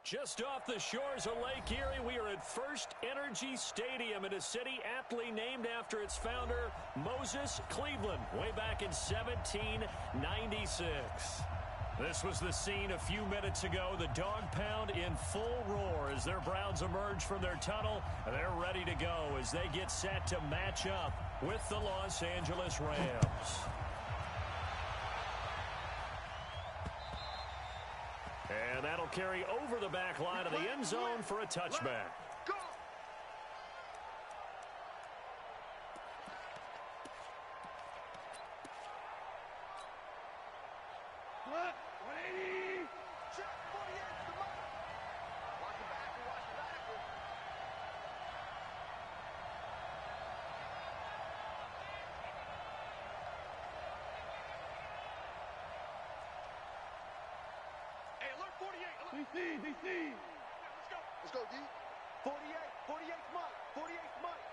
Just off the shores of Lake Erie, we are at First Energy Stadium in a city aptly named after its founder, Moses Cleveland, way back in 1796. This was the scene a few minutes ago. The dog pound in full roar as their Browns emerge from their tunnel. They're ready to go as they get set to match up with the Los Angeles Rams. And that'll carry over the back line of the end zone for a touchback. DC. Let's go, D. 48's Mike. 48's Mike.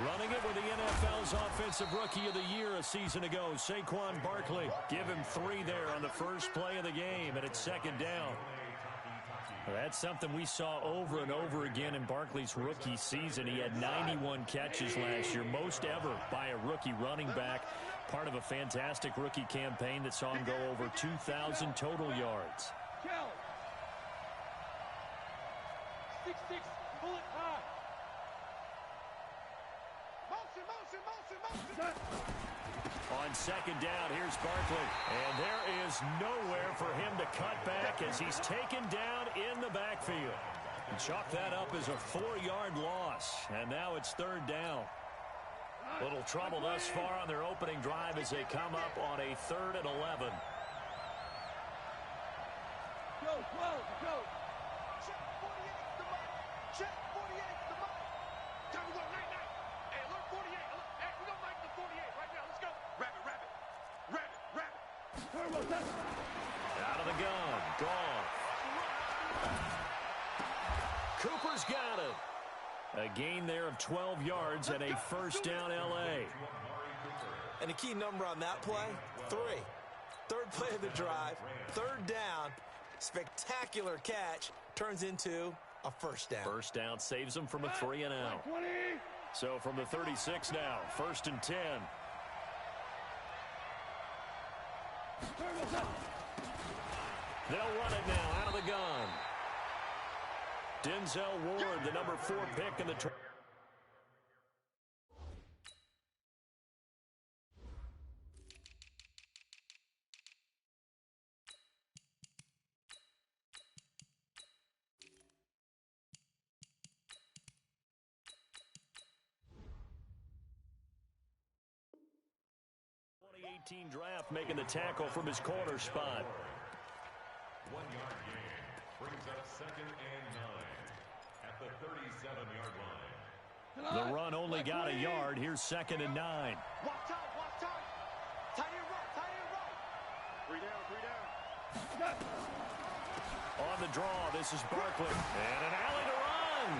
Running it with the NFL's Offensive Rookie of the Year a season ago, Saquon Barkley. Give him 3 there on the first play of the game, and it's second down. That's something we saw over and over again in Barkley's rookie season. He had 91 catches last year, most ever by a rookie running back. Part of a fantastic rookie campaign that saw him go over 2,000 total yards. 6-6, pull it high. Motion. On second down, here's Barkley. And there is nowhere for him to cut back as he's taken down in the backfield. Chalk that up as a 4-yard loss. And now it's third down. Little trouble thus far on their opening drive as they come up on a 3rd and 11. Go. Check 48's the mic. Check 48's the mic. Time to go, night. Hey, alert 48. Hey, we don't like the 48 right now. Let's go. Rabbit. Out of the gun. Gone. Cooper's got it. A gain there of 12 yards and a first down L.A. And a key number on that play, 3. Third play of the drive, third down, spectacular catch, turns into a first down. First down saves them from a 3 and out. So from the 36 now, 1st and 10. They'll run it now out of the gun. Denzel Ward, the number 4 pick in the 2018 draft, making the tackle from his corner spot. 1-yard gain brings up 2nd and 9 at the 37-yard line. The run only got a yard. Here's 2nd and 9. Watch out. Tight end right. 3 down. On the draw, this is Barkley. And an alley to run.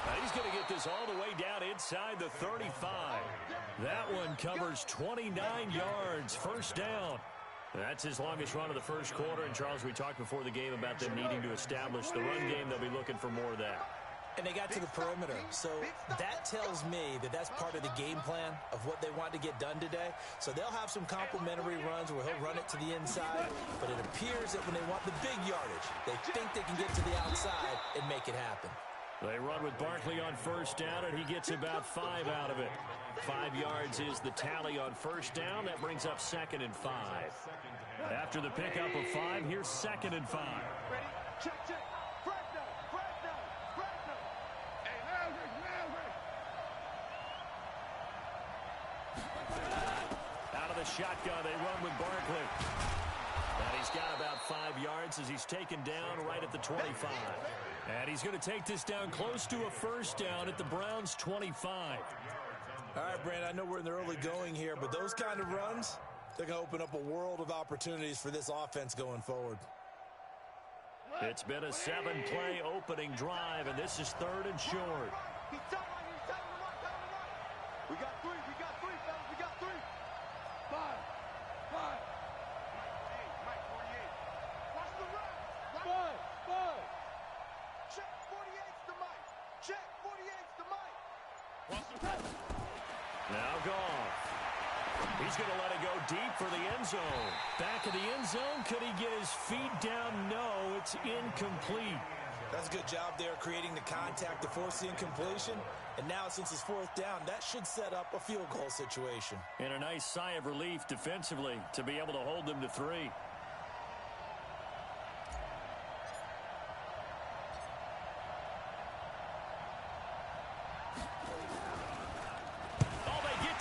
Now he's going to get this all the way down inside the 35. That one covers 29 yards. First down. That's his longest run of the first quarter. And, Charles, we talked before the game about them needing to establish the run game. They'll be looking for more of that. And they got to the perimeter. So that tells me that that's part of the game plan of what they want to get done today. So they'll have some complimentary runs where he'll run it to the inside. But it appears that when they want the big yardage, they think they can get to the outside and make it happen. They run with Barkley on first down, and he gets about 5 out of it. 5 yards is the tally on first down. That brings up 2nd and 5. After the pickup of 5, here's 2nd and 5. Ready? Check. Fresno. Hey, Out of the shotgun, they run with Barkley. And he's got about 5 yards as he's taken down right at the 25. And he's going to take this down close to a first down at the Browns' 25. All right, Brandon, I know we're in the early going here, but those kind of runs, they're going to open up a world of opportunities for this offense going forward. It's been a 7-play opening drive, and this is 3rd and short. He's down right. We got 3, fellas. We got 3. 5. Mike 48. Now Goff. He's going to let it go deep for the end zone. Back of the end zone. Could he get his feet down? No, it's incomplete. That's a good job there creating the contact to force the incompletion. And now since it's fourth down, that should set up a field goal situation. And a nice sigh of relief defensively to be able to hold them to 3.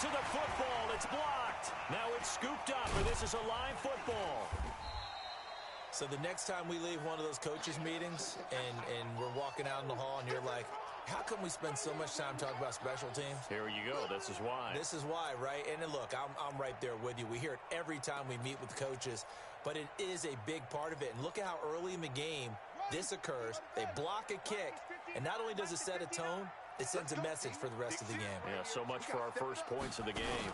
To the football, it's blocked. Now it's scooped up, and this is a live football. So the next time we leave one of those coaches meetings and we're walking out in the hall and you're like, how come we spend so much time talking about special teams? Here you go. This is why. This is why, right? And then look, I'm right there with you. We hear it every time we meet with coaches, but it is a big part of it. And look at how early in the game this occurs. They block a kick, and not only does it set a tone, it sends a message for the rest of the game. Yeah, so much for our first points of the game.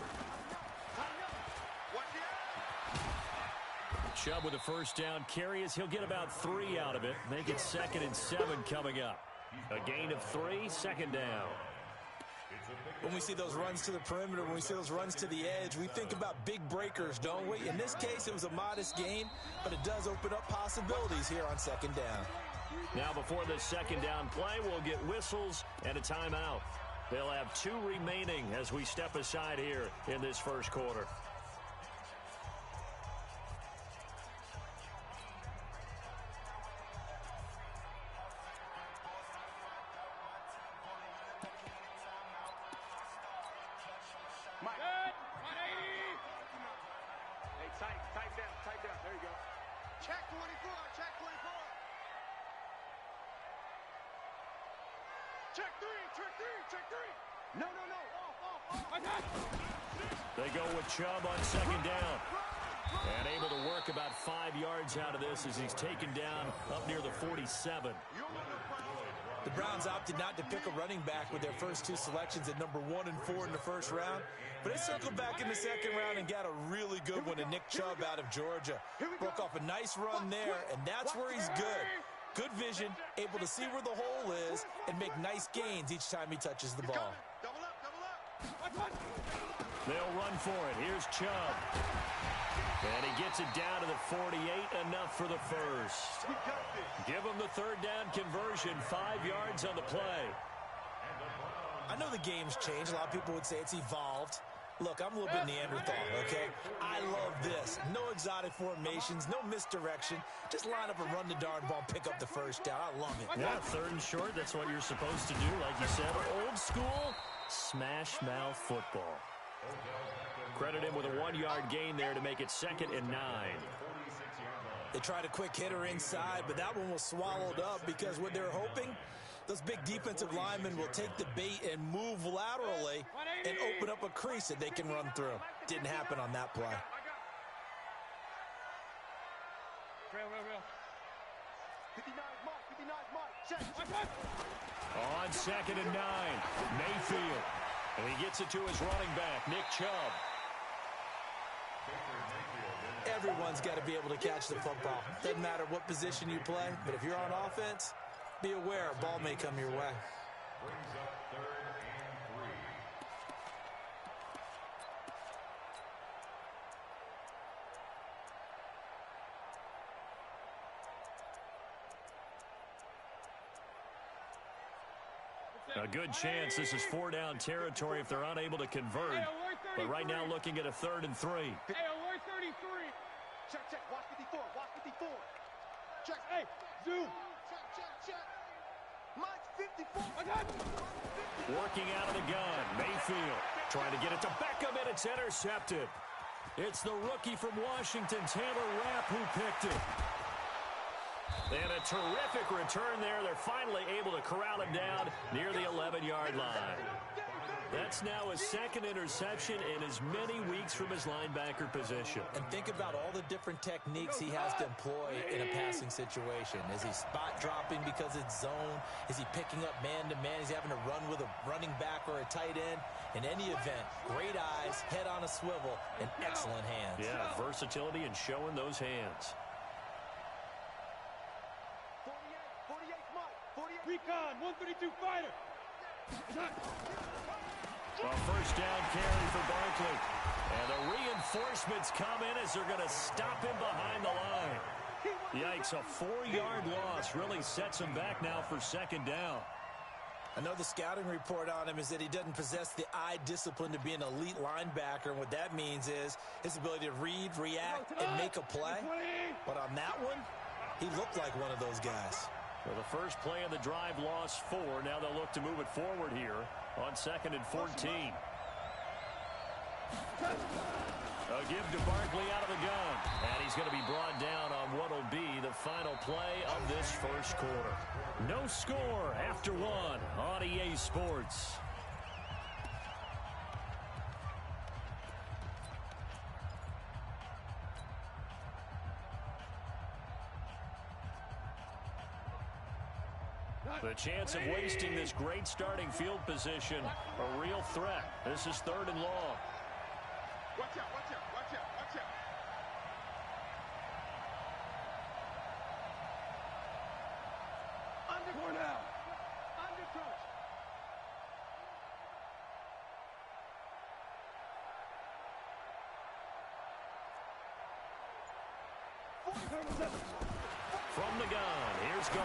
Chubb with a first down carry as he'll get about 3 out of it. Make it 2nd and 7 coming up. A gain of 3, 2nd down. When we see those runs to the perimeter, when we see those runs to the edge, we think about big breakers, don't we? In this case, it was a modest gain, but it does open up possibilities here on 2nd down. Now before this 2nd down play, we'll get whistles and a timeout. They'll have 2 remaining as we step aside here in this first quarter. Tight down. There you go. Check 24. Check 24. Check 3. Check 3. Check 3. No. Off. They go with Chubb on 2nd down. And able to work about 5 yards out of this as he's taken down up near the 47. The Browns opted not to pick a running back with their first 2 selections at number 1 and 4 in the first round. But they circled back in the 2nd round and got a really good one in Nick Chubb out of Georgia. Broke off a nice run there, and that's where he's good. Good vision, able to see where the hole is, and make nice gains each time he touches the ball. Double up. They'll run for it. Here's Chubb. And he gets it down to the 48, enough for the first. Give him the 3rd down conversion, 5 yards on the play. I know the game's changed. A lot of people would say it's evolved. Look, I'm a little bit Neanderthal, okay? I love this. No exotic formations, no misdirection. Just line up and run the darn ball and pick up the first down. I love it. Yeah, 3rd and short, that's what you're supposed to do, like you said. Old school, smash mouth football. Credit him with a 1-yard gain there to make it 2nd and 9. They tried a quick hitter inside, but that one was swallowed up because what they're hoping, those big defensive linemen will take the bait and move laterally and open up a crease that they can run through. Didn't happen on that play. Real. 59 Mike. Check. On 2nd and 9, Mayfield. And he gets it to his running back, Nick Chubb. Everyone's got to be able to catch the football. Doesn't matter what position you play, but if you're on offense, be aware a ball may come your way. Brings up 3rd and 3. A good chance this is 4-down territory if they're unable to convert. But right now looking at a 3rd and 3. Hey, alert 33. Check. Watch 54. Check. Hey, zoom. Check. Mike's 54. I got it. Working out of the gun. Mayfield trying to get it to Beckham, and it's intercepted. It's the rookie from Washington, Taylor Rapp, who picked it. And a terrific return there. They're finally able to corral him down near the 11-yard line. That's now his 2nd interception in as many weeks from his linebacker position. And think about all the different techniques he has to employ in a passing situation. Is he spot dropping because it's zone? Is he picking up man-to-man? Is he having to run with a running back or a tight end? In any event, great eyes, head on a swivel, and excellent hands. Yeah, versatility and showing those hands. 48 Mike. 48. Recon, 132 fighter. A first down carry for Barkley. And the reinforcements come in as they're going to stop him behind the line. Yikes, a 4-yard loss really sets him back now for second down. I know the scouting report on him is that he doesn't possess the eye discipline to be an elite linebacker. And what that means is his ability to read, react, and make a play. But on that one, he looked like one of those guys. Well, the first play of the drive lost 4. Now they'll look to move it forward here on 2nd and 14. A give to Barkley out of the gun. And he's going to be brought down on what will be the final play of this first quarter. No score after 1 on EA Sports. The chance of wasting this great starting field position, a real threat. This is 3rd and long. Watch out, watch out, watch out, watch out. Under now. Under coach. From the gun, here's Gone.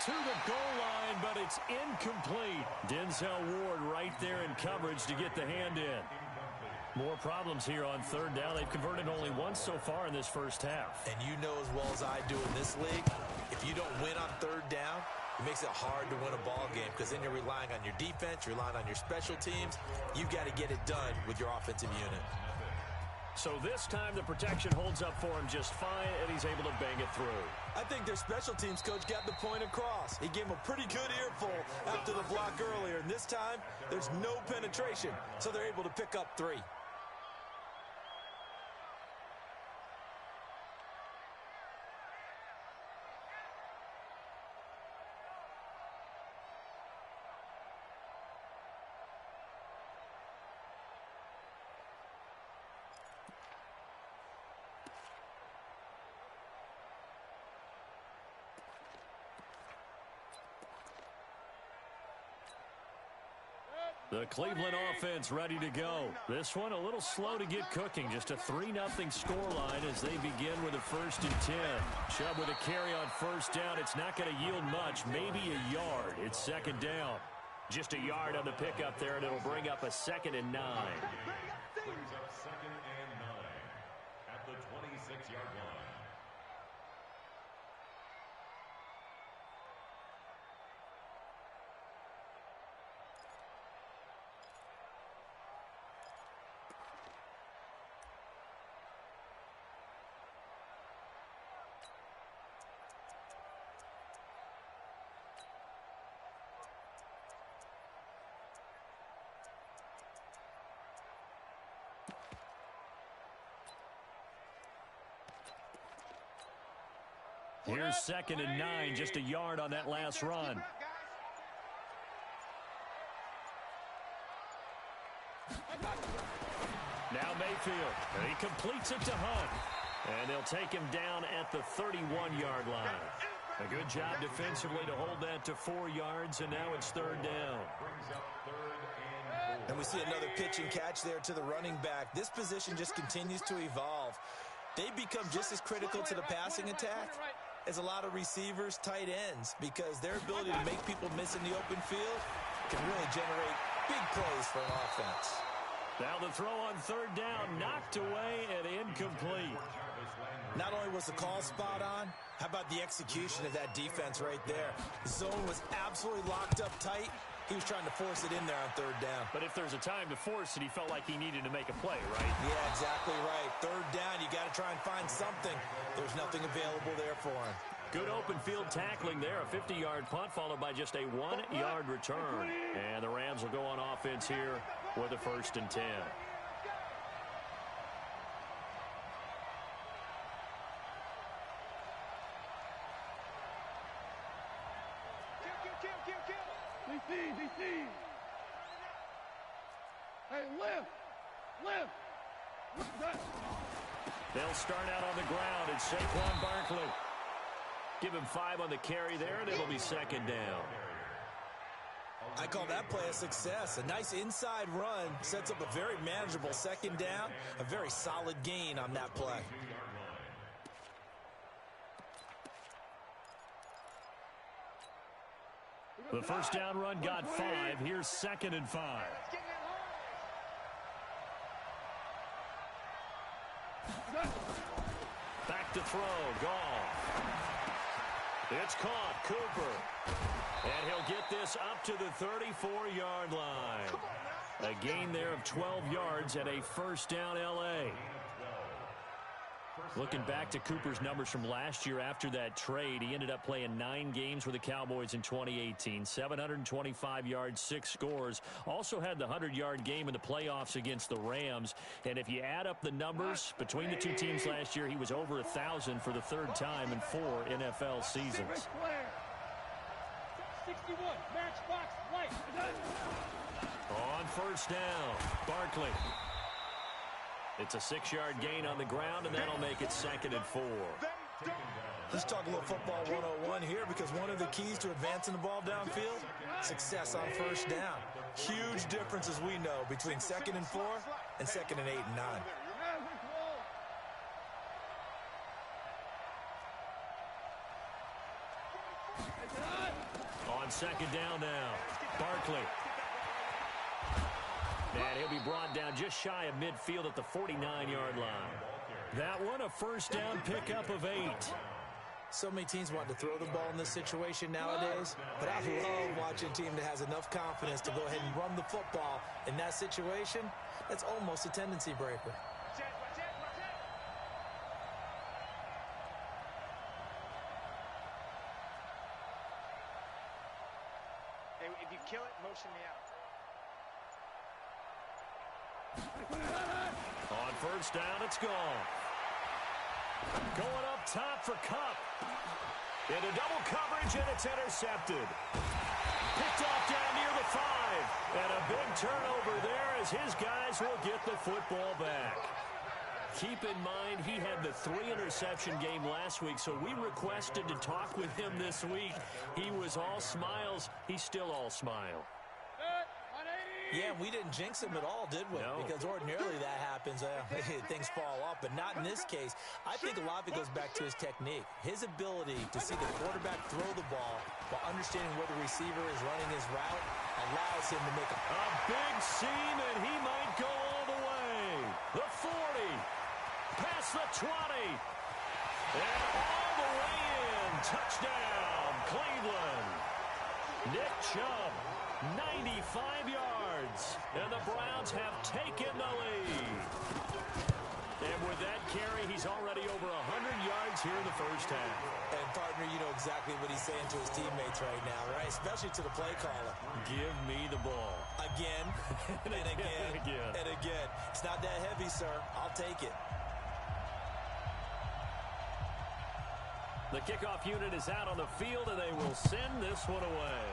To the goal line, but it's incomplete. Denzel Ward right there in coverage to get the hand in. More problems here on 3rd down. They've converted only once so far in this first half. And you know as well as I do in this league, if you don't win on 3rd down, it makes it hard to win a ball game because then you're relying on your defense, you're relying on your special teams. You've got to get it done with your offensive unit. So this time the protection holds up for him just fine, and he's able to bang it through. I think their special teams coach got the point across. He gave him a pretty good earful after the block earlier, and this time there's no penetration, so they're able to pick up 3. The Cleveland offense ready to go. This one a little slow to get cooking. Just a 3-0 scoreline as they begin with a 1st and 10. Chubb with a carry on 1st down. It's not going to yield much, maybe a yard. It's 2nd down. Just a yard on the pickup there, and it'll bring up a 2nd and 9. Brings up 2nd and 9 at the 26-yard line. Here's 2nd and 9, just a yard on that last run. Now Mayfield, and he completes it to Hunt. And they'll take him down at the 31-yard line. A good job defensively to hold that to 4 yards, and now it's 3rd down. And we see another pitch and catch there to the running back. This position just continues to evolve. They become just as critical to the passing attack as a lot of receivers, tight ends, because their ability to make people miss in the open field can really generate big plays for an offense. Now the throw on 3rd down, knocked away and incomplete. Not only was the call spot on, how about the execution of that defense right there? The zone was absolutely locked up tight. He was trying to force it in there on 3rd down. But if there's a time to force it, he felt like he needed to make a play, right? Yeah, exactly right. 3rd down, you got to try and find something. There's nothing available there for him. Good open field tackling there. A 50-yard punt followed by just a 1-yard return. And the Rams will go on offense here with a 1st and 10. Hey, lift! They'll start out on the ground. It's Saquon Barkley. Give him 5 on the carry there, and it'll be 2nd down. I call that play a success. A nice inside run sets up a very manageable second down, a very solid gain on that play. The first down run got 5. Here's 2nd and 5. Back to throw. Goff. It's caught. Cooper. And he'll get this up to the 34-yard line. A gain there of 12 yards and a first down L.A. Looking back to Cooper's numbers from last year after that trade, he ended up playing 9 games with the Cowboys in 2018. 725 yards, 6 scores. Also had the 100-yard game in the playoffs against the Rams. And if you add up the numbers between the two teams last year, he was over 1,000 for the 3rd time in 4 NFL seasons. 61, match box, light. On first down, Barkley. It's a 6-yard gain on the ground, and that'll make it 2nd and 4. Let's talk a little football 101 here, because one of the keys to advancing the ball downfield, success on first down. Huge difference, as we know, between 2nd and 4 and 2nd and 8 and 9. On 2nd down now, Barkley. And he'll be brought down just shy of midfield at the 49-yard line. That one, a first down pickup of 8. So many teams want to throw the ball in this situation nowadays, but I love watching a team that has enough confidence to go ahead and run the football in that situation. That's almost a tendency breaker. Hey, if you kill it, motion me out. On first down, it's gone. Going up top for Kupp. Into double coverage, and it's intercepted. Picked off down near the 5. And a big turnover there as his guys will get the football back. Keep in mind, he had the 3-interception game last week, so we requested to talk with him this week. He was all smiles. He's still all smile. Yeah, we didn't jinx him at all, did we? No. Because ordinarily that happens. Things fall off, but not in this case. I think a lot of it goes back to his technique. His ability to see the quarterback throw the ball while understanding where the receiver is running his route allows him to make a big seam, and he might go all the way. The 40, past the 20, and all the way in. Touchdown, Cleveland. Nick Chubb, 95 yards, and the Browns have taken the lead. And with that carry, he's already over 100 yards here in the first half. And, partner, you know exactly what he's saying to his teammates right now, right? Especially to the play caller. Give me the ball. Again, and again, and again. It's not that heavy, sir. I'll take it. The kickoff unit is out on the field, and they will send this one away.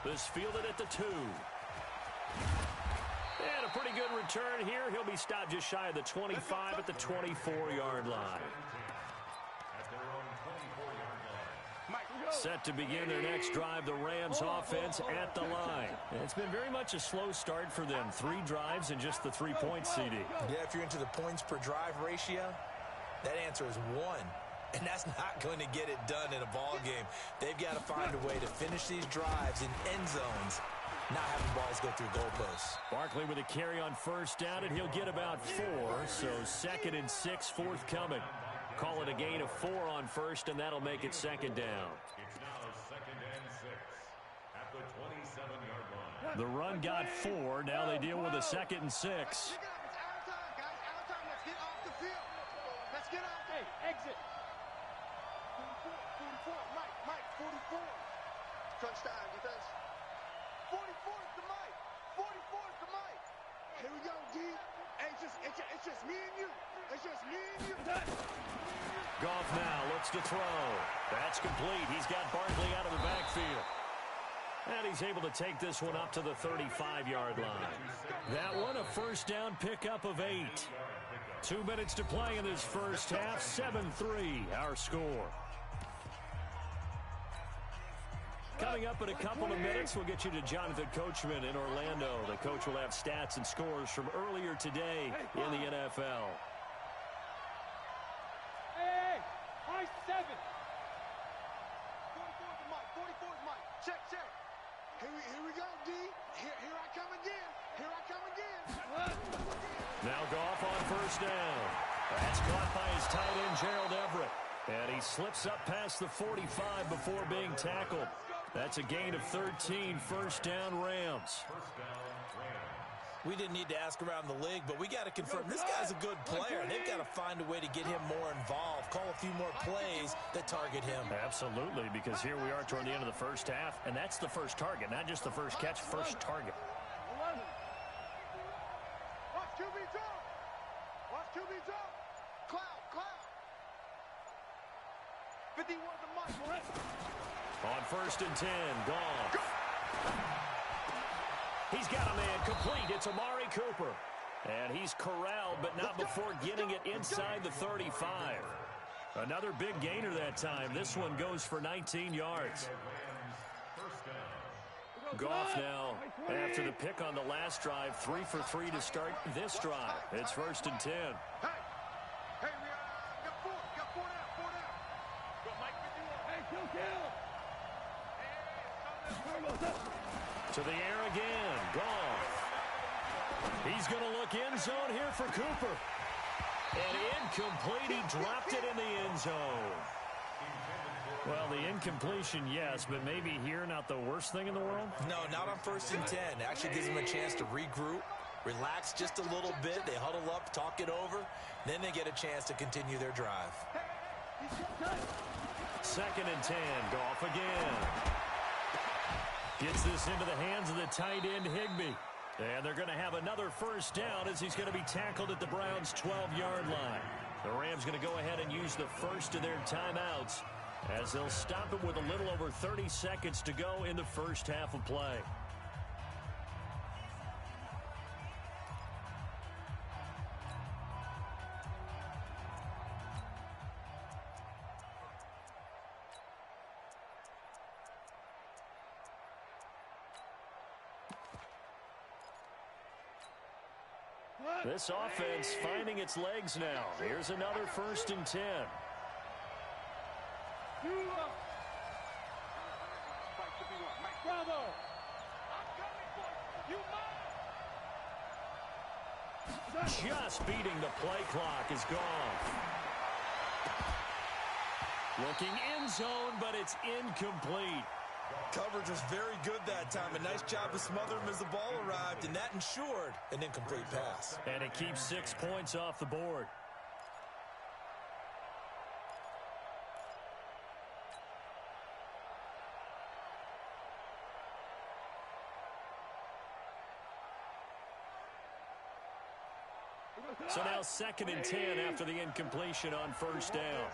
This fielded at the 2. And a pretty good return here. He'll be stopped just shy of the 25 at the 24-yard line. Set to begin their next drive, the Rams offense at the line. And it's been very much a slow start for them. 3 drives and just the 3 points, CD. Yeah, if you're into the points per drive ratio, that answer is 1. And that's not going to get it done in a ball game. They've got to find a way to finish these drives in end zones, not having balls go through goalposts. Barkley with a carry on first down, and he'll get about 4. So 2nd and 6 forthcoming. Call it a gain of 4 on first, and that'll make it 2nd down. It's now 2nd and 6 at the 27-yard line. The run got 4. Now they deal with a 2nd and 6. It's out of time, guys. Out of time. Let's get off the field. Let's get off. Hey, exit. 44. Mike, 44. Crunch time, defense. 44 is the Mike. 44 is the Mike. Here we go, D. Hey, it's just me and you. It's just me and you. Goff now looks to throw. That's complete. He's got Barkley out of the backfield. And he's able to take this one up to the 35-yard line. That one, a first down pickup of 8. 2 minutes to play in this first half. 7-3, our score. Coming up in a couple of minutes, we'll get you to Jonathan Coachman in Orlando. The coach will have stats and scores from earlier today in the NFL. Hey, high 7. 44's the mic. 44's mic. Check. Here we go, D. Here I come again. Here I come again. Now Goff on first down. That's caught by his tight end, Gerald Everett. And he slips up past the 45 before being tackled. That's a gain of 13, first down Rams. We didn't need to ask around the league, but we got to confirm this guy's a good player. They've got to find a way to get him more involved, call a few more plays that target him. Absolutely, because here we are toward the end of the first half, and that's the first target, not just the first catch, first target. 11. Watch QB drop. Watch QB drop. Cloud. 51 the mic. On first and 10, Goff. He's got a man complete. It's Amari Cooper. And he's corralled, but not before getting it inside the 35. Another big gainer that time. This one goes for 19 yards. Goff now, after the pick on the last drive, 3 for 3 to start this drive. It's first and 10. Hey, we got 4. Got 4 down. Go, Mike, 51. Hey, kill. To the air again. Goff. He's going to look end zone here for Cooper. And incomplete. He dropped it in the end zone. Well, the incompletion, yes, but maybe here not the worst thing in the world? No, not on first and 10. It actually gives them a chance to regroup, relax just a little bit. They huddle up, talk it over. Then they get a chance to continue their drive. Second and 10. Goff again. Gets this into the hands of the tight end, Higbee. And they're going to have another first down as he's going to be tackled at the Browns' 12-yard line. The Rams going to go ahead and use the first of their timeouts as they'll stop it with a little over 30 seconds to go in the first half of play. This offense finding its legs now. Here's another first and 10. Bravo. Just beating the play clock is gone. Looking end zone, but it's incomplete. Coverage was very good that time. A nice job to smother him as the ball arrived, and that ensured an incomplete pass. And it keeps 6 points off the board. So now second and 10 after the incompletion on first down.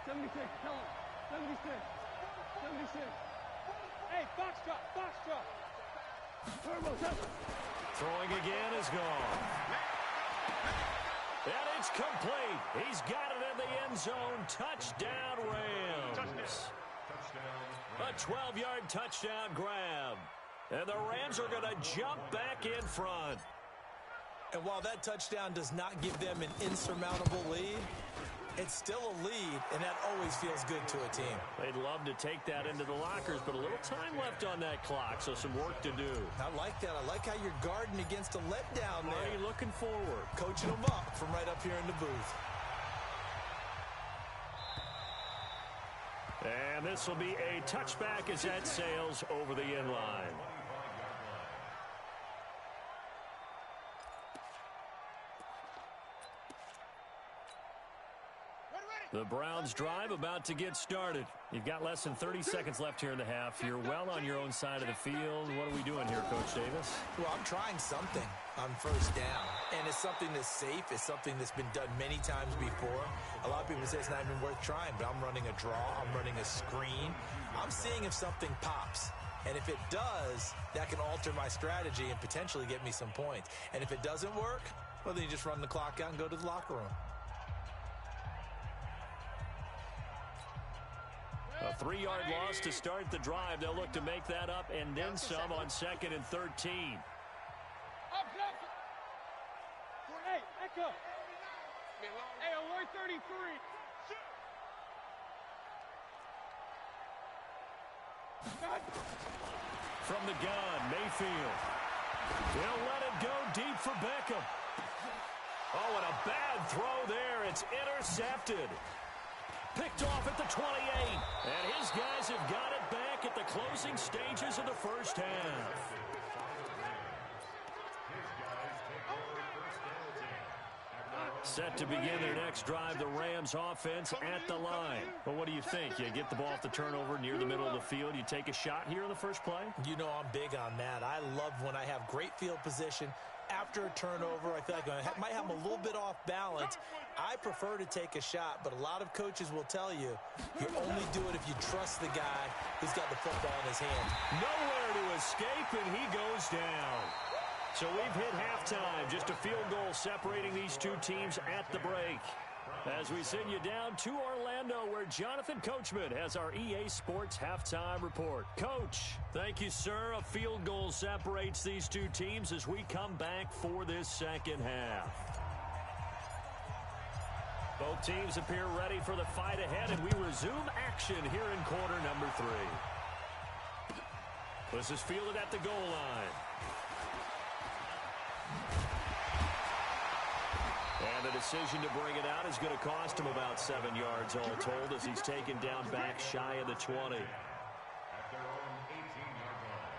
Tell him. 76. Hey, box drop. Throwing again is gone. And it's complete. He's got it in the end zone. Touchdown, Rams. A 12-yard touchdown grab. And the Rams are going to jump back in front. And while that touchdown does not give them an insurmountable lead, it's still a lead, and that always feels good to a team. They'd love to take that into the lockers, but a little time left on that clock, so some work to do. I like that. I like how you're guarding against a letdown there. Already looking forward. Coaching them up from right up here in the booth. And this will be a touchback as that sails over the end line. The Browns drive about to get started. You've got less than 30 seconds left here in the half. You're well on your own side of the field. What are we doing here, Coach Davis? Well, I'm trying something on first down. And it's something that's safe. It's something that's been done many times before. A lot of people say it's not even worth trying, but I'm running a draw. I'm running a screen. I'm seeing if something pops. And if it does, that can alter my strategy and potentially get me some points. And if it doesn't work, well, then you just run the clock out and go to the locker room. 3-yard loss to start the drive. They'll look to make that up and then some on 2nd and 13. Hey, Echo. Hey, alert 33. From the gun, Mayfield. He'll let it go deep for Beckham. Oh, and a bad throw there. It's intercepted. Picked off at the 28. And his guys have got it back at the closing stages of the first half. Set to begin their next drive, the Rams offense at the line. Well, what do you think? You get the ball off the turnover near the middle of the field. You take a shot here in the first play? You know I'm big on that. I love when I have great field position. After a turnover, I feel like I might have them a little bit off balance. I prefer to take a shot, but a lot of coaches will tell you only do it if you trust the guy who's got the football in his hand. Nowhere to escape, and he goes down. So we've hit halftime. Just a field goal separating these two teams at the break. As we send you down to Orlando, where Jonathan Coachman has our EA Sports halftime report. Coach, thank you, sir. A field goal separates these two teams as we come back for this second half. Both teams appear ready for the fight ahead, and we resume action here in quarter number 3. This is fielded at the goal line. And the decision to bring it out is going to cost him about 7 yards all told as he's taken down back shy of the 20. At their own 18-yard line.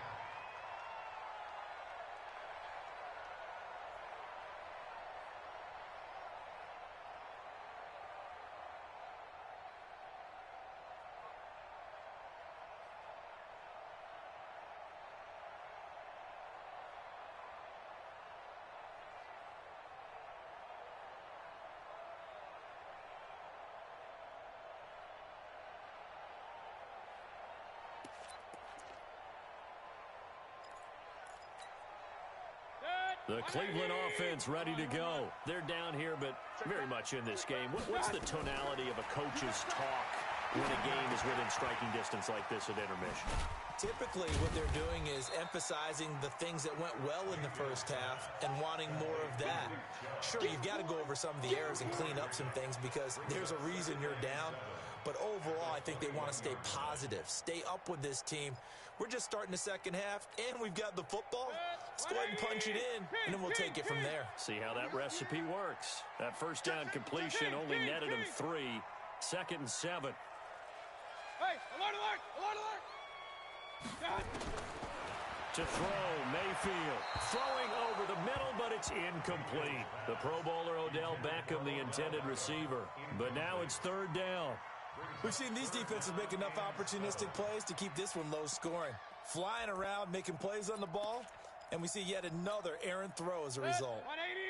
The Cleveland offense ready to go. They're down here, but very much in this game. What's the tonality of a coach's talk when a game is within striking distance like this at intermission? Typically, what they're doing is emphasizing the things that went well in the first half and wanting more of that. Sure, you've got to go over some of the errors and clean up some things because there's a reason you're down. But overall, I think they want to stay positive, stay up with this team. We're just starting the second half, and we've got the football. Let's go ahead and punch it in, and then we'll take it from there. See how that recipe works. That first down completion only netted him 3. 2nd and 7. Hey, alert, alert, alert, alert. To throw, Mayfield. Throwing over the middle, but it's incomplete. The Pro Bowler Odell Beckham, the intended receiver. But now it's 3rd down. We've seen these defenses make enough opportunistic plays to keep this one low scoring. Flying around, making plays on the ball, and we see yet another errant throw as a result.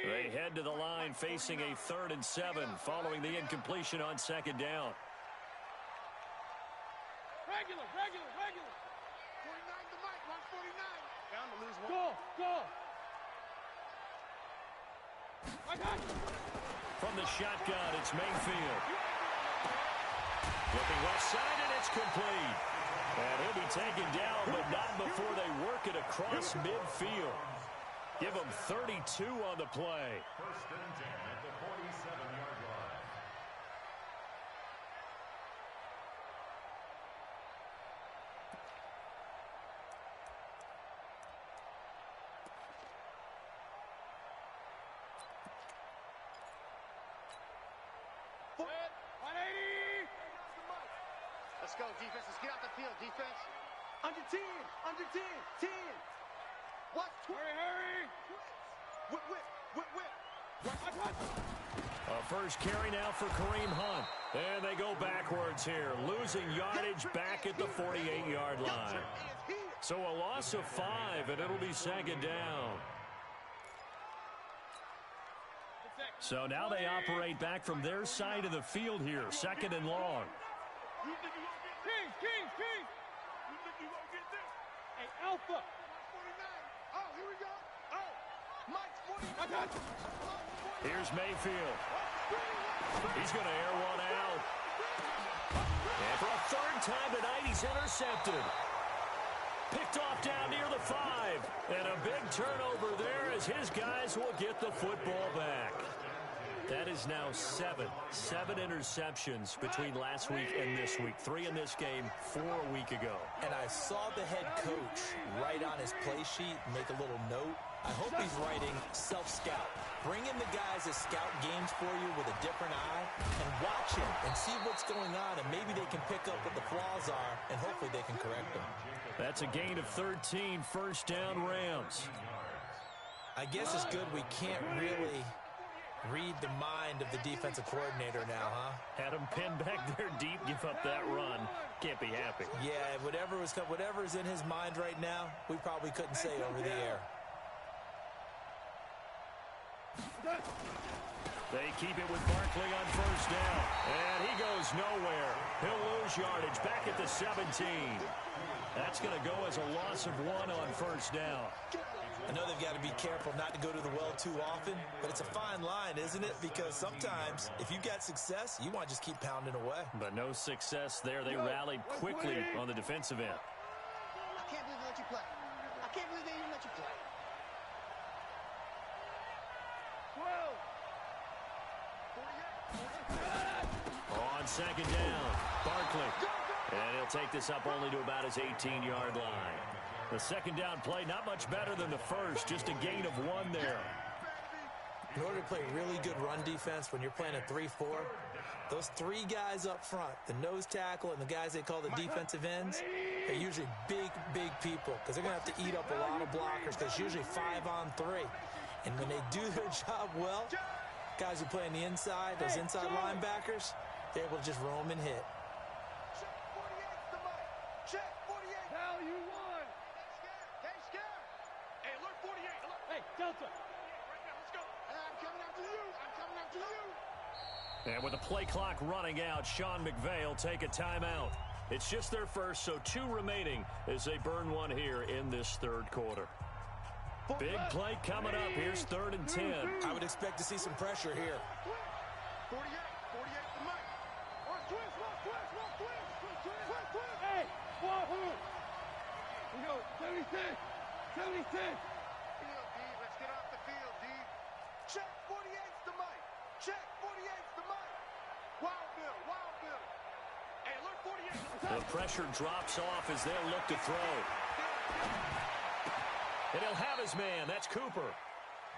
They head to the line facing a 3rd and 7 following the incompletion on 2nd down. Regular. 49 to Mike, 149. Down to lose one. Go. I got you. From the shotgun, it's Mayfield. Looking left side, and it's complete. And he'll be taken down, but not before they work it across midfield. Give him 32 on the play. 1st and 10 at the 47-yard line. Let's go, defense. Let's get out the field, defense. Under 10. 10. Watch. Hurry. Whip. A first carry now for Kareem Hunt. And they go backwards here, losing yardage back at the 48-yard line. So a loss of 5, and it'll be 2nd down. So now they operate back from their side of the field here, 2nd and long. King. You think you gonna get this? Hey, Alpha. 49. Oh, here we go. Oh, Mike's 40. I got you. Here's Mayfield. He's going to air one out. And For a third time tonight, he's intercepted. Picked off down near the 5. And a big turnover there as his guys will get the football back. That is now 7 interceptions between last week and this week. 3 in this game, 4 a week ago. And I saw the head coach write on his play sheet, make a little note. I hope he's writing self-scout. Bring in the guys that scout games for you with a different eye and watch him and see what's going on, and maybe they can pick up what the flaws are, and hopefully they can correct them. That's a gain of 13, first down Rams. I guess it's good we can't really read the mind of the defensive coordinator now, huh? Had him pinned back there deep, give up that run. Can't be happy. Yeah, whatever's in his mind right now, we probably couldn't say over the air. They keep it with Barkley on first down. And he goes nowhere. He'll lose yardage back at the 17. That's going to go as a loss of 1 on first down. I know they've got to be careful not to go to the well too often, but it's a fine line, isn't it? Because sometimes, if you've got success, you want to just keep pounding away. But no success there. They rallied quickly on the defensive end. I can't believe they let you play. I can't believe they even let you play. 12. On second down, Barkley. And he'll take this up only to about his 18-yard line. The second down play, not much better than the first, just a gain of 1 there. In order to play really good run defense when you're playing a 3-4, those 3 guys up front, the nose tackle and the guys they call the defensive ends, are usually big people because they're going to have to eat up a lot of blockers because it's usually 5 on 3. And when they do their job well, guys who play on the inside, those inside linebackers, they're able to just roam and hit. Check 48. Now you won. Hey, scared. Hey, alert 48. Alert. Hey, Delta. Right now, let's go. I'm coming after you. I'm coming after you. And with the play clock running out, Sean McVay will take a timeout. It's just their first, so 2 remaining as they burn 1 here in this third quarter. Big play coming up. Here's 3rd and 10. I would expect to see some pressure here. 48 the mic. Twist. Hey, Wahoo. We go, 76. Field, D. Let's get off the field, D. Check 48's the mic. Check 48's the mic. Wild Bill. Hey, alert 48. The pressure drops off as they'll look to throw. And he'll have his man. That's Cooper.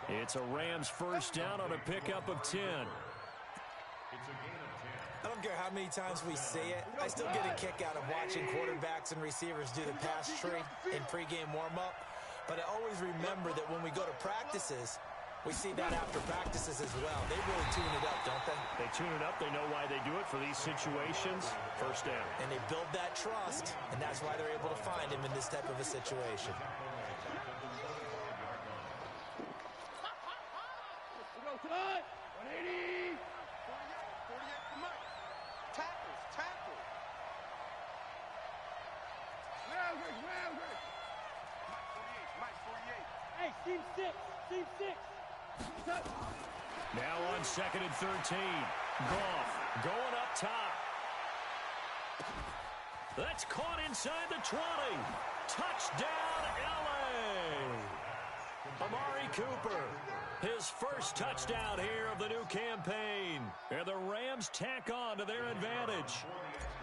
It's a Rams first down on a pickup of 10. I don't care how many times we see it. I still get a kick out of watching quarterbacks and receivers do the pass tree in pregame warm-up. But I always remember that when we go to practices, we see that after practices as well. They really tune it up, don't they? They tune it up. They know why they do it for these situations. First down. And they build that trust, and that's why they're able to find him in this type of a situation. Tonight, 180. 48 the mic. Tackle. Mike 48. Hey, team 6. Now on 2nd and 13. Goff going up top. That's caught inside the 20. Touchdown, L.A. Amari Cooper. His first touchdown here of the new campaign. And the Rams tack on to their advantage.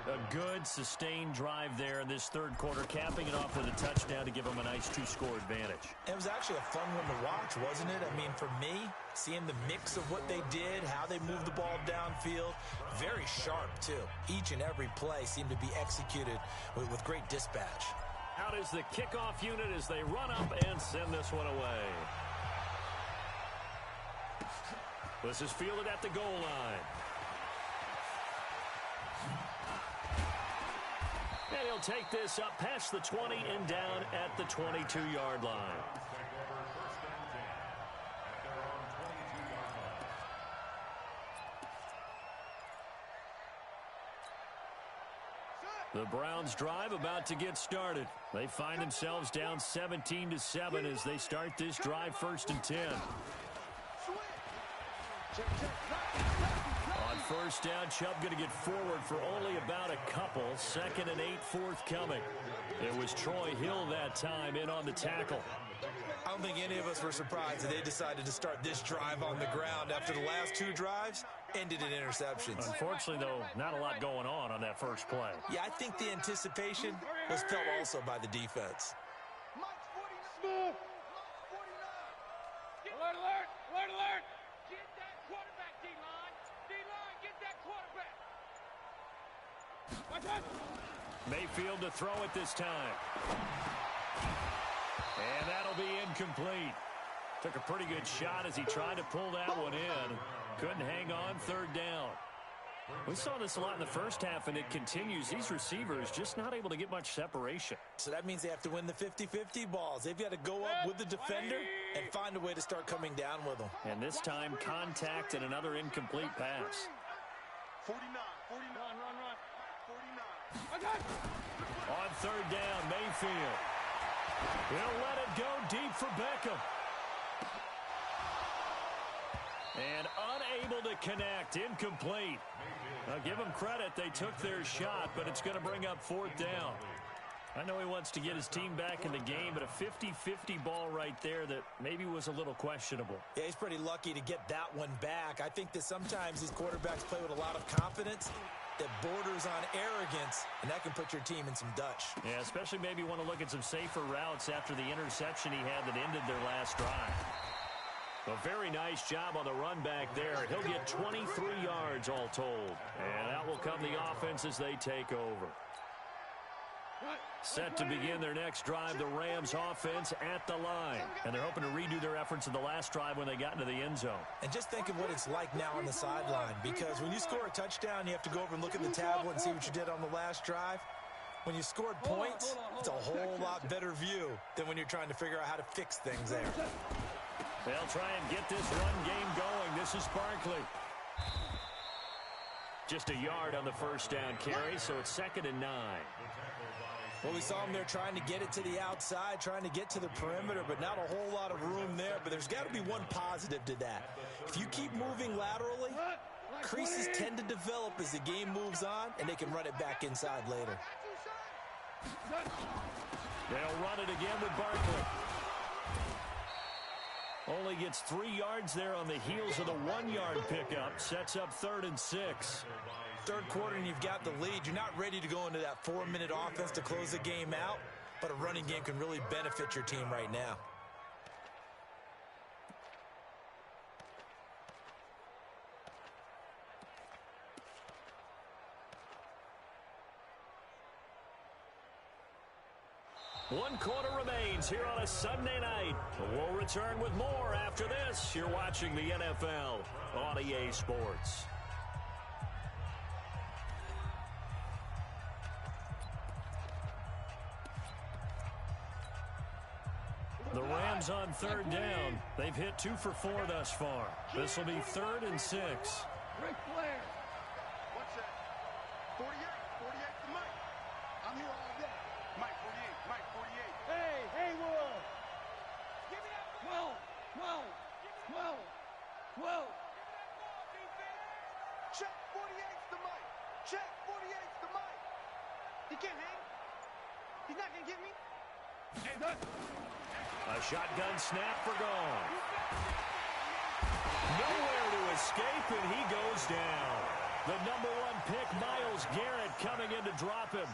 A good, sustained drive there in this third quarter, capping it off with a touchdown to give them a nice 2-score advantage. It was actually a fun one to watch, wasn't it? I mean, for me, seeing the mix of what they did, how they moved the ball downfield, very sharp, too. Each and every play seemed to be executed with great dispatch. Out is the kickoff unit as they run up and send this one away. This is fielded at the goal line. And he'll take this up past the 20 and down at the 22-yard line. The Browns drive about to get started. They find themselves down 17-7 as they start this drive 1st and 10. On first down. Chubb going to get forward for only about a couple. 2nd and 8 forthcoming. It was Troy Hill that time in on the tackle. I don't think any of us were surprised that they decided to start this drive on the ground after the last 2 drives ended in interceptions. Unfortunately, though, not a lot going on that first play. Yeah, I think the anticipation was felt also by the defense. Alert, alert, alert, alert. Get that quarterback, D-line. D-line, get that quarterback. Watch out. Mayfield to throw it this time. And that'll be incomplete. Took a pretty good shot as he tried to pull that one in. Couldn't hang on 3rd down. We saw this a lot in the first half, and it continues. These receivers just not able to get much separation. So that means they have to win the 50-50 balls. They've got to go up with the defender and find a way to start coming down with them. And this time, contact and another incomplete pass. 49, 49. Run. 49. On 3rd down, Mayfield. He'll let it go deep for Beckham. And unable to connect, incomplete. Now give them credit, they took their shot, but it's going to bring up 4th down. I know he wants to get his team back in the game, but a 50-50 ball right there that maybe was a little questionable. Yeah, he's pretty lucky to get that one back. I think that sometimes these quarterbacks play with a lot of confidence that borders on arrogance, and that can put your team in some Dutch. Yeah, especially maybe want to look at some safer routes after the interception he had that ended their last drive. A very nice job on the run back there. He'll get 23 yards all told. And out will come the offense as they take over. Set to begin their next drive, the Rams offense at the line. And they're hoping to redo their efforts of the last drive when they got into the end zone. And just think of what it's like now on the sideline, because when you score a touchdown, you have to go over and look at the tablet and see what you did on the last drive. When you scored points, it's a whole lot better view than when you're trying to figure out how to fix things there. They'll try and get this run game going. This is Barkley. Just a yard on the first down carry, so it's 2nd and 9. Well, we saw them there trying to get it to the outside, trying to get to the perimeter, but not a whole lot of room there. But there's got to be one positive to that. If you keep moving laterally, creases tend to develop as the game moves on, and they can run it back inside later. They'll run it again with Barkley. Only gets 3 yards there on the heels of the 1-yard pickup. Sets up 3rd and 6. Third quarter and you've got the lead. You're not ready to go into that 4-minute offense to close the game out, but a running game can really benefit your team right now. One quarter remains here on a Sunday night. We'll return with more after this. You're watching the NFL on EA Sports. The Rams on 3rd down. They've hit 2 for 4 thus far. This will be 3rd and 6. Ric Flair. What's that? 48 to Mike. I'm here all day. Mike 48, Mike 48. Hey, Haywood. Give me that 12. Check 48's the Mike. Check 48's the Mike. He can't hang. He's not going to get me. Hey, look. A shotgun snap for gone. Nowhere to escape, and he goes down. The number 1 pick, Myles Garrett, coming in to drop him.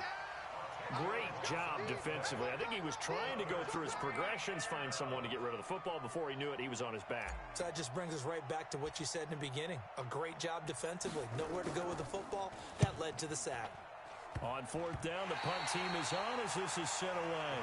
Great job defensively. I think he was trying to go through his progressions, find someone to get rid of the football. Before he knew it, he was on his back. So that just brings us right back to what you said in the beginning. A great job defensively. Nowhere to go with the football. That led to the sack. On 4th down, the punt team is on as this is sent away.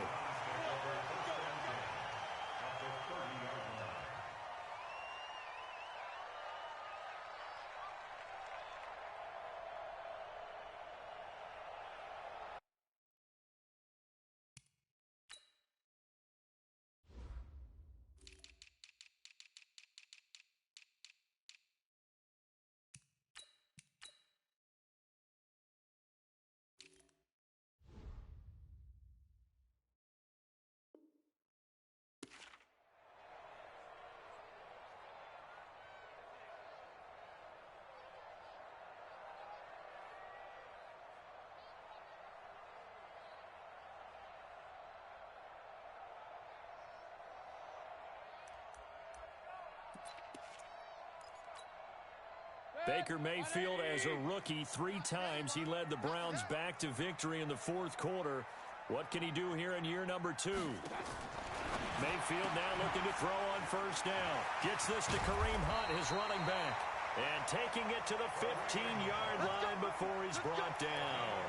Baker Mayfield, as a rookie, 3 times he led the Browns back to victory in the fourth quarter. What can he do here in year number 2? Mayfield now looking to throw on first down. Gets this to Kareem Hunt, his running back. And taking it to the 15-yard line before he's brought down.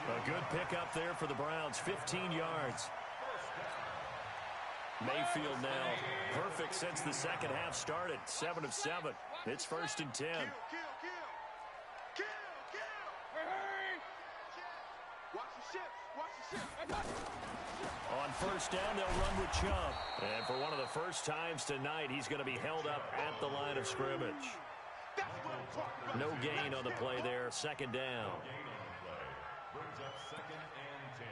A good pickup there for the Browns, 15 yards. Mayfield now perfect since the second half started, 7 of 7. It's 1st and 10. Kill. Watch the ship. On first down, they'll run with Chubb. And for one of the first times tonight, he's going to be held up at the line of scrimmage. No gain on the play there, 2nd down. Brings up 2nd and 10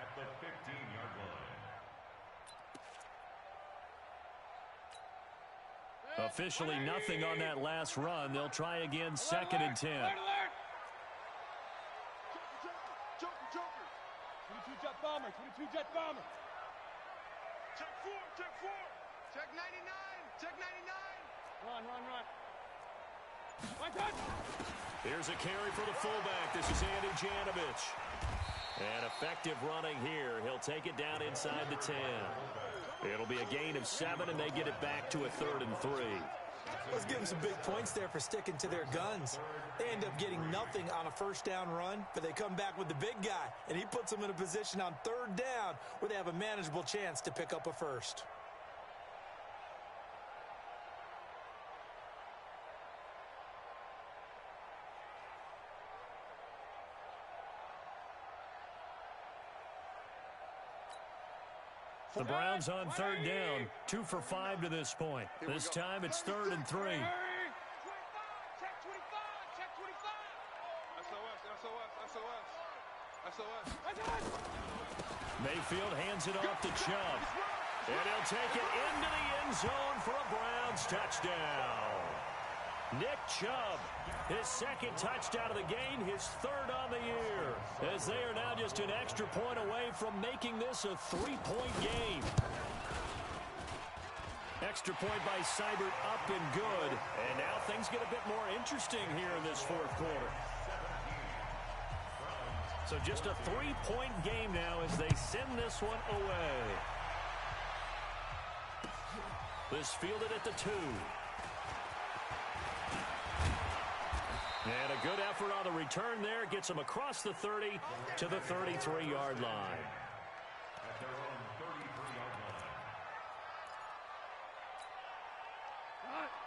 at the 15-yard line. Officially nothing on that last run. They'll try again, 2nd and 10. Joker. 22-jet bomber. Check 4. Check 99. Run. Here's a carry for the fullback. This is Andy Janovich. And effective running here. He'll take it down inside the 10. It'll be a gain of 7, and they get it back to a 3rd and 3. Let's give them some big points there for sticking to their guns. They end up getting nothing on a first down run, but they come back with the big guy, and he puts them in a position on 3rd down where they have a manageable chance to pick up a first. The Browns on 3rd down, 2 for 5 to this point. This time it's 3rd and 3. Check 25. SOS. Mayfield hands it off to Chubb. And he'll take it into the end zone for a Browns touchdown. Nick Chubb, his 2nd touchdown of the game, his 3rd on the year, as they are now just an extra point away from making this a 3-point game. Extra point by Seibert up and good, and now things get a bit more interesting here in this 4th quarter. So just a 3-point game now as they send this one away. This fielded at the 2. And a good effort on the return there. Gets them across the 30 to the 33-yard line. At their own 33-yard line.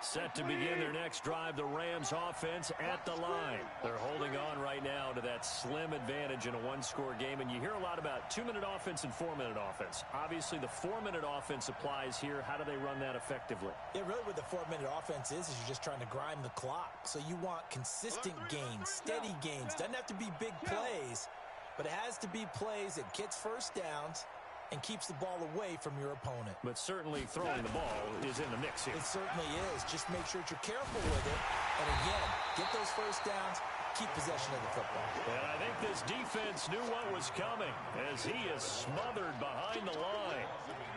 Set to begin their next drive, the Rams offense at the line. They're holding on right now to that slim advantage in a 1-score game. And you hear a lot about 2-minute offense and 4-minute offense. Obviously, the 4-minute offense applies here. How do they run that effectively? Yeah, really what the 4-minute offense is you're just trying to grind the clock. So you want consistent gains, steady gains. Doesn't have to be big plays, but it has to be plays that gets first downs and keeps the ball away from your opponent. But certainly throwing the ball is in the mix here. It certainly is. Just make sure that you're careful with it. And again, get those first downs, keep possession of the football. And I think this defense knew what was coming as he is smothered behind the line.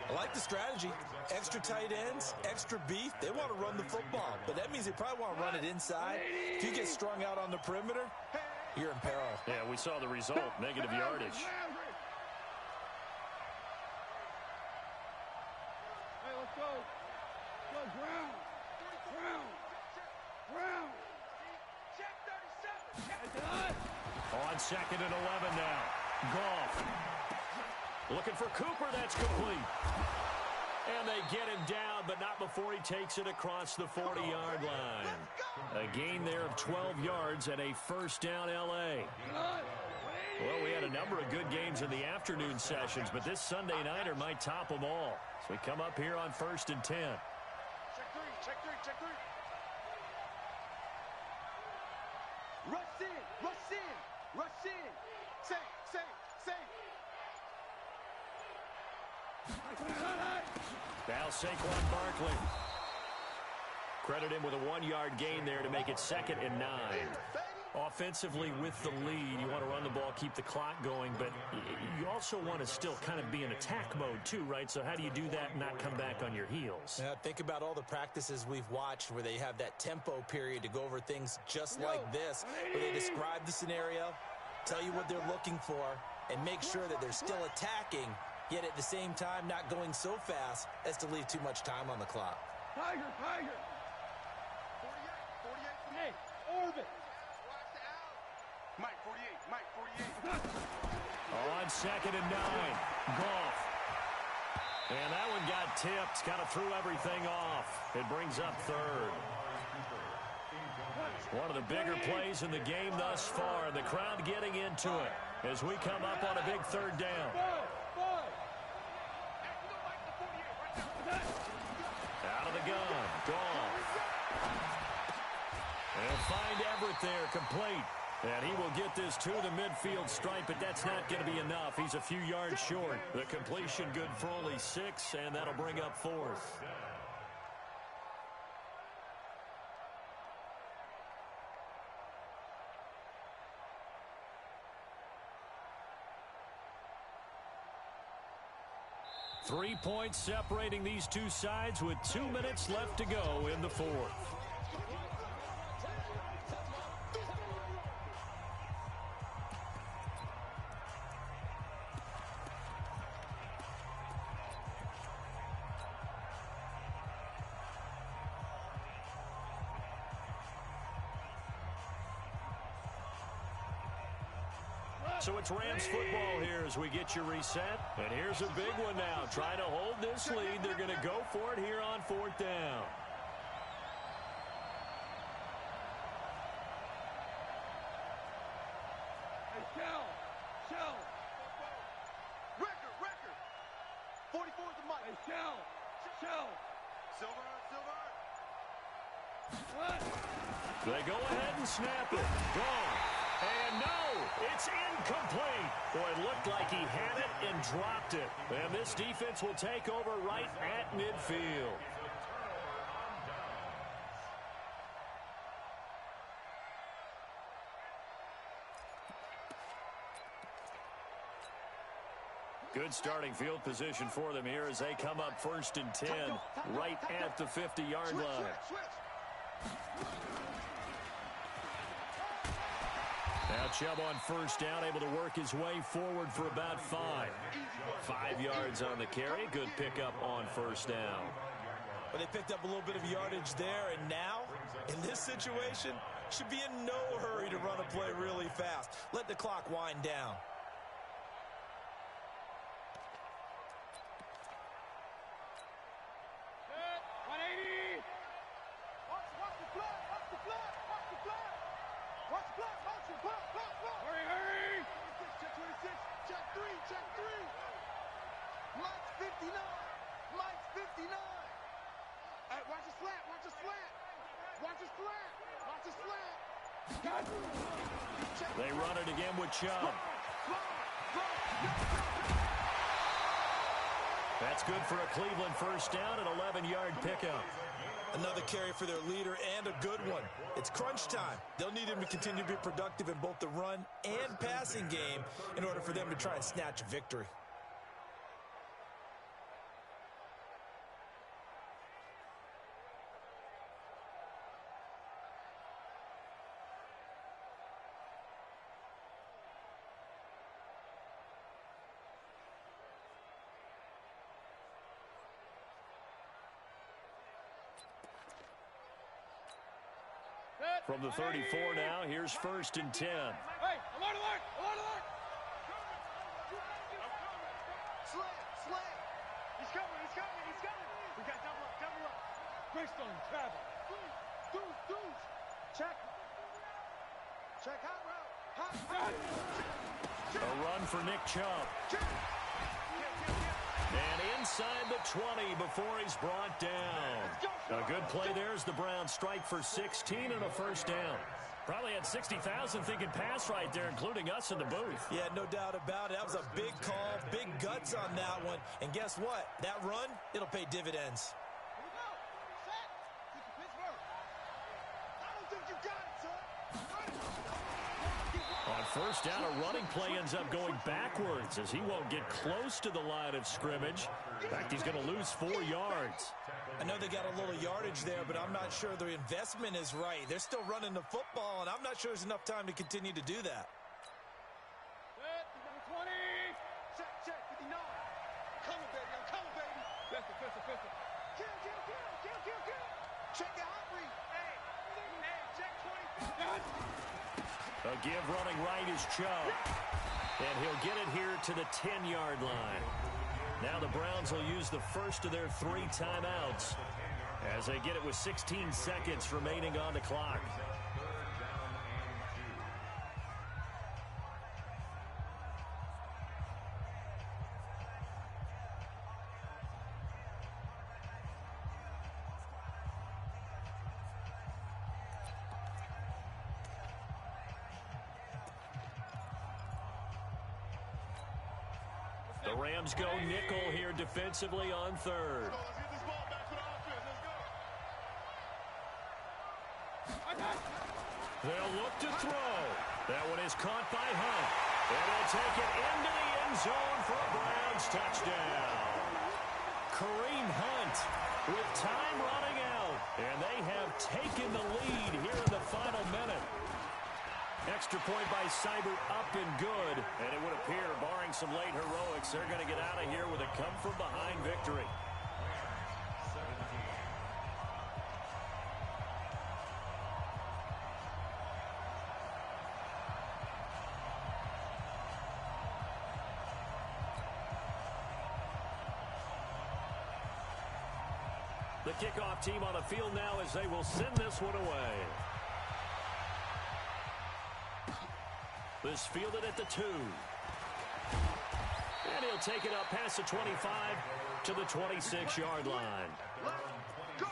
I like the strategy. Extra tight ends, extra beef. They want to run the football, but that means they probably want to run it inside. If you get strung out on the perimeter, you're in peril. Yeah, we saw the result, negative yardage. Hey, let's go. Ground. Check 37. On 2nd and 11 now. Goff. Looking for Cooper. That's complete. And they get him down, but not before he takes it across the 40-yard line. A gain there of 12 yards and a first down L.A. Well, we had a number of good games in the afternoon sessions, but this Sunday nighter might top them all. So we come up here on 1st and 10. Check three. Rush in. Safe. Now Saquon Barkley. Credit him with a 1-yard gain there to make it 2nd and 9. Offensively with the lead, you want to run the ball, keep the clock going, but you also want to still kind of be in attack mode too, right? So how do you do that and not come back on your heels? Yeah, think about all the practices we've watched where they have that tempo period to go over things just like this, where they describe the scenario, tell you what they're looking for, and make sure that they're still attacking, yet at the same time not going so fast as to leave too much time on the clock. Tiger! 48, 48. Hey, orbit! Mike 48. On 2nd and 9, Goff. And that one got tipped, kind of threw everything off. It brings up 3rd. One of the bigger plays in the game thus far, and the crowd getting into it as we come up on a big 3rd down. Out of the gun, Goff. They'll find Everett there, complete. And he will get this to the midfield stripe, but that's not going to be enough. He's a few yards short. The completion good for only 6, and that'll bring up 4th. Three points separating these two sides with 2 minutes left to go in the 4th. So it's Rams football here as we get you reset. And here's a big one now. Trying to hold this lead. They're going to go for it here on 4th down. Hey, Shell. Record. 44 is the mic. Hey, Shell. Silver. They go ahead and snap it. Gone. And no, it's incomplete. Boy, it looked like he had it and dropped it. And this defense will take over right at midfield. Good starting field position for them here as they come up 1st and 10, right at the 50-yard line. Now Chubb on 1st down, able to work his way forward for about 5. 5 yards on the carry. Good pickup on 1st down. But they picked up a little bit of yardage there, and now, in this situation, should be in no hurry to run a play really fast. Let the clock wind down. They run it again with Chubb. That's good for a Cleveland 1st down, an 11-yard pickup. Another carry for their leader and a good one. It's crunch time. They'll need him to continue to be productive in both the run and passing game in order for them to try and snatch a victory. From the 34 now, here's 1st and 10. Hey, alert! Slam! He's coming! We got double up. Greystone, travel. Deuce. Check hot route. A run for Nick Chubb. And inside the 20 before he's brought down. A good play there as the Browns strike for 16 and a 1st down. Probably had 60,000 thinking pass right there, including us in the booth. Yeah, no doubt about it. That was a big call, big guts on that one. And guess what? That run, it'll pay dividends. On first down, a running play ends up going backwards as he won't get close to the line of scrimmage. In fact, he's going to lose 4 yards. I know they got a little yardage there, but I'm not sure the investment is right. They're still running the football, and I'm not sure there's enough time to continue to do that. Number 20. Check, 59. Coming, baby. I'm coming, baby. Pistol. Kill. Check your hot read. Hey, check 20. A give running right is Chubb. And he'll get it here to the 10-yard line. Now the Browns will use the first of their 3 timeouts as they get it with 16 seconds remaining on the clock. The Rams go nickel here defensively on third. Let's get this ball back to the offense. Let's go. They'll look to throw. That one is caught by Hunt. And they'll take it into the end zone for a Browns touchdown. Kareem Hunt with time running out. And they have taken the lead here in the final minute. Extra point by Seibert up and good. And it would appear, barring some late heroics, they're going to get out of here with a come-from-behind victory. The kickoff team on the field now as they will send this one away. This fielded at the 2. And he'll take it up past the 25 to the 26-yard line. Go.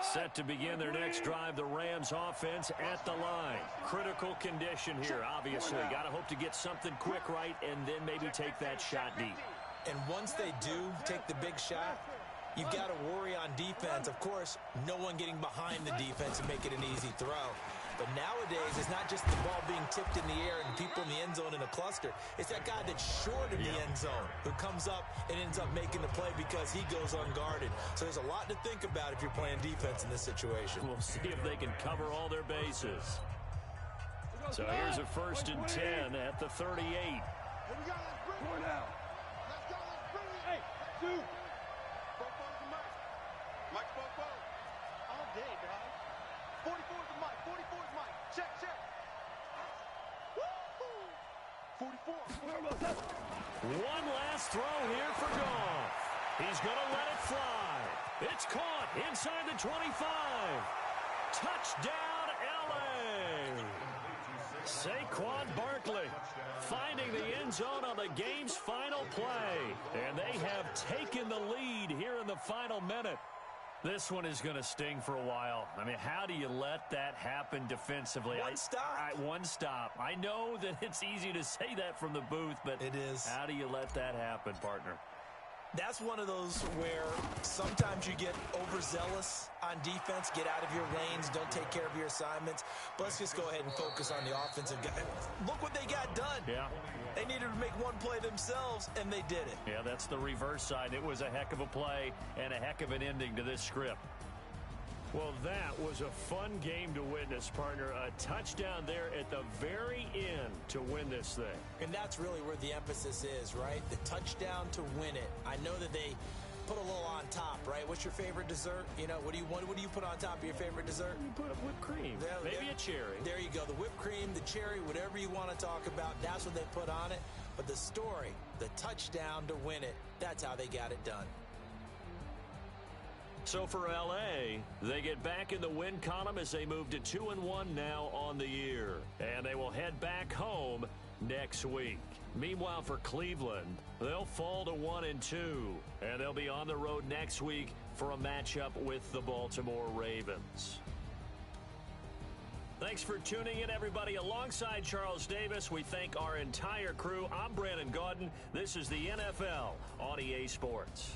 Set to begin their next drive, the Rams offense at the line. Critical condition here, obviously. Got to hope to get something quick right and then maybe take that shot deep. And once they do take the big shot, you've got to worry on defense. Of course, no one getting behind the defense and make it an easy throw. But nowadays, it's not just the ball being tipped in the air and people in the end zone in a cluster. It's that guy that's short of the end zone who comes up and ends up making the play because he goes unguarded. So there's a lot to think about if you're playing defense in this situation. We'll see if they can cover all their bases. So here's a 1st and 10 at the 38. Here we go. Let's bring it now. Let's go. Let's bring it. Hey, 2. Both to Mike. Mike's both. All day, dog. 44 to Mike. 44 to Mike. Check. Woo-hoo. 44. One last throw here for Goff. He's going to let it fly. It's caught inside the 25. Touchdown, L.A. Saquon Barkley finding the end zone on the game's final play. And they have taken the lead here in the final minute. This one is going to sting for a while. I mean, how do you let that happen defensively? One stop. I know that it's easy to say that from the booth, but it is. How do you let that happen, partner? That's one of those where sometimes you get overzealous on defense, get out of your lanes, don't take care of your assignments. But let's just go ahead and focus on the offensive guy. Look what they got done. Yeah. They needed to make one play themselves, and they did it. Yeah, that's the reverse side. It was a heck of a play and a heck of an ending to this script. Well, that was a fun game to witness, partner. A touchdown there at the very end to win this thing. And that's really where the emphasis is, right? The touchdown to win it. I know that they put a little on top, right? What's your favorite dessert? You know, what do you put on top of your favorite dessert? You put whipped cream. Maybe a cherry. There you go. The whipped cream, the cherry, whatever you want to talk about, that's what they put on it. But the story, the touchdown to win it, that's how they got it done. So for L.A., they get back in the win column as they move to 2-1 now on the year. And they will head back home next week. Meanwhile, for Cleveland, they'll fall to 1-2. And they'll be on the road next week for a matchup with the Baltimore Ravens. Thanks for tuning in, everybody. Alongside Charles Davis, we thank our entire crew. I'm Brandon Gaudin. This is the NFL on EA Sports.